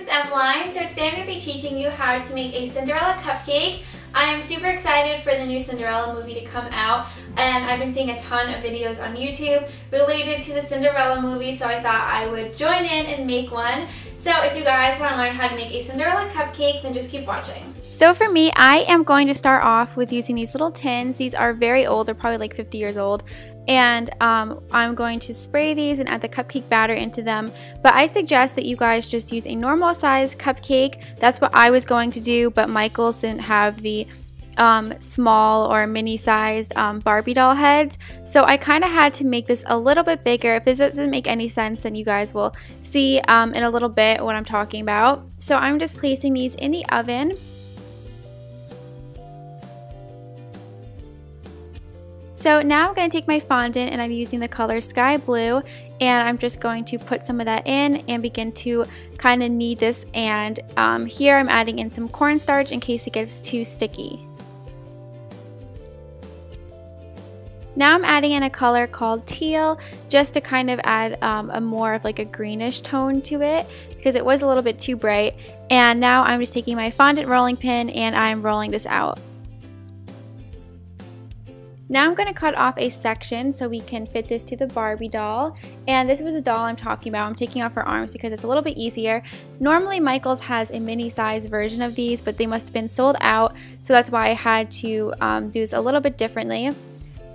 it's Emmeline. So today I'm going to be teaching you how to make a Cinderella cupcake. I am super excited for the new Cinderella movie to come out, and I've been seeing a ton of videos on YouTube related to the Cinderella movie, so I thought I would join in and make one. So if you guys want to learn how to make a Cinderella cupcake, then just keep watching. So for me, I am going to start off with using these little tins. These are very old, they're probably like 50 years old. And I'm going to spray these and add the cupcake batter into them. But I suggest that you guys just use a normal size cupcake. That's what I was going to do, but Michael's didn't have the small or mini sized Barbie doll heads. So I kind of had to make this a little bit bigger. If this doesn't make any sense, then you guys will see in a little bit what I'm talking about. So I'm just placing these in the oven. So now I'm going to take my fondant, and I'm using the color Sky Blue, and I'm just going to put some of that in and begin to kind of knead this, and here I'm adding in some cornstarch in case it gets too sticky. Now I'm adding in a color called Teal just to kind of add a more of like a greenish tone to it because it was a little bit too bright. And now I'm just taking my fondant rolling pin and I'm rolling this out. Now I'm going to cut off a section so we can fit this to the Barbie doll. And this was a doll I'm talking about. I'm taking off her arms because it's a little bit easier. Normally Michael's has a mini size version of these, but they must have been sold out. So that's why I had to do this a little bit differently.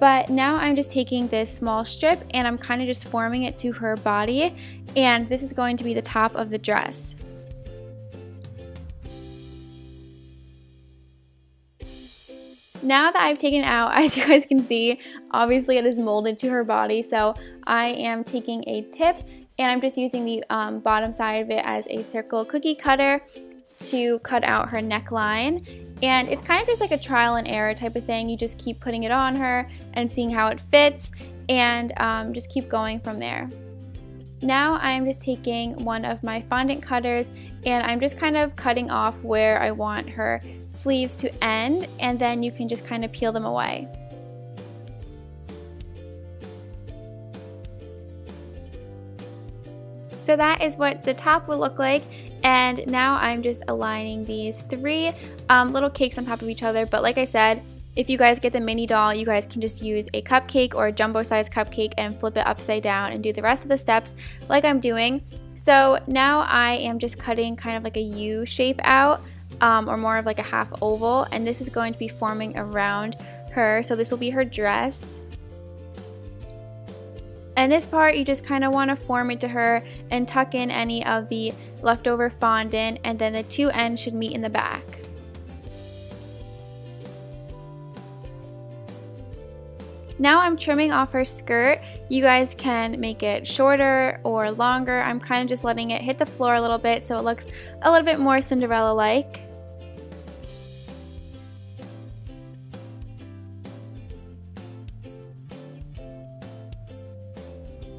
But now I'm just taking this small strip and I'm kind of just forming it to her body. And this is going to be the top of the dress. Now that I've taken it out, as you guys can see, obviously it is molded to her body. So I am taking a tip and I'm just using the bottom side of it as a circle cookie cutter to cut out her neckline. And it's kind of just like a trial and error type of thing. You just keep putting it on her and seeing how it fits, and just keep going from there. Now I'm just taking one of my fondant cutters and I'm just kind of cutting off where I want her sleeves to end, and then you can just kind of peel them away. So that is what the top will look like. And now I'm just aligning these three little cakes on top of each other. But like I said, if you guys get the mini doll, you guys can just use a cupcake or a jumbo size cupcake and flip it upside down and do the rest of the steps like I'm doing. So now I am just cutting kind of like a U shape out, or more of like a half oval, and this is going to be forming around her. So this will be her dress. And this part, you just kind of want to form it to her and tuck in any of the leftover fondant, and then the two ends should meet in the back. Now I'm trimming off her skirt. You guys can make it shorter or longer. I'm kind of just letting it hit the floor a little bit so it looks a little bit more Cinderella-like.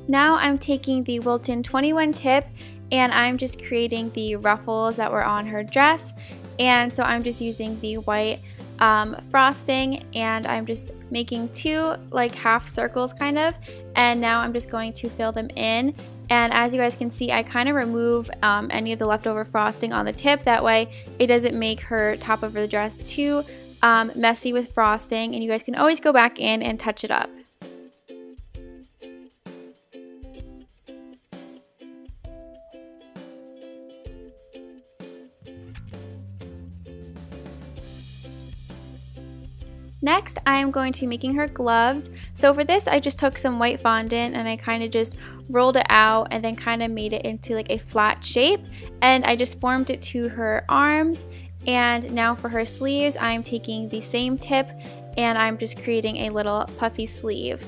Now I'm taking the Wilton 21 tip and I'm just creating the ruffles that were on her dress. And so I'm just using the white frosting, and I'm just making two like half circles kind of, and now I'm just going to fill them in. And as you guys can see, I kind of remove any of the leftover frosting on the tip. That way it doesn't make her top of the dress too messy with frosting, and you guys can always go back in and touch it up. Next, I am going to be making her gloves. So for this, I just took some white fondant and I kind of just rolled it out and then kind of made it into like a flat shape. And I just formed it to her arms. And now for her sleeves, I'm taking the same tip and I'm just creating a little puffy sleeve.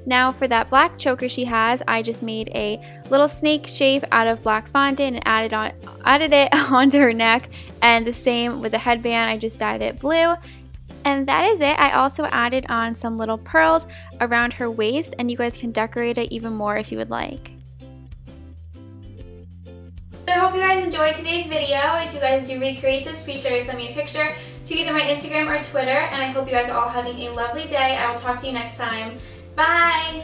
Now for that black choker she has, I just made a little snake shape out of black fondant and added it onto her neck. And the same with the headband, I just dyed it blue. And that is it. I also added on some little pearls around her waist, and you guys can decorate it even more if you would like. So I hope you guys enjoyed today's video. If you guys do recreate this, be sure to send me a picture to either my Instagram or Twitter. And I hope you guys are all having a lovely day. I will talk to you next time. Bye!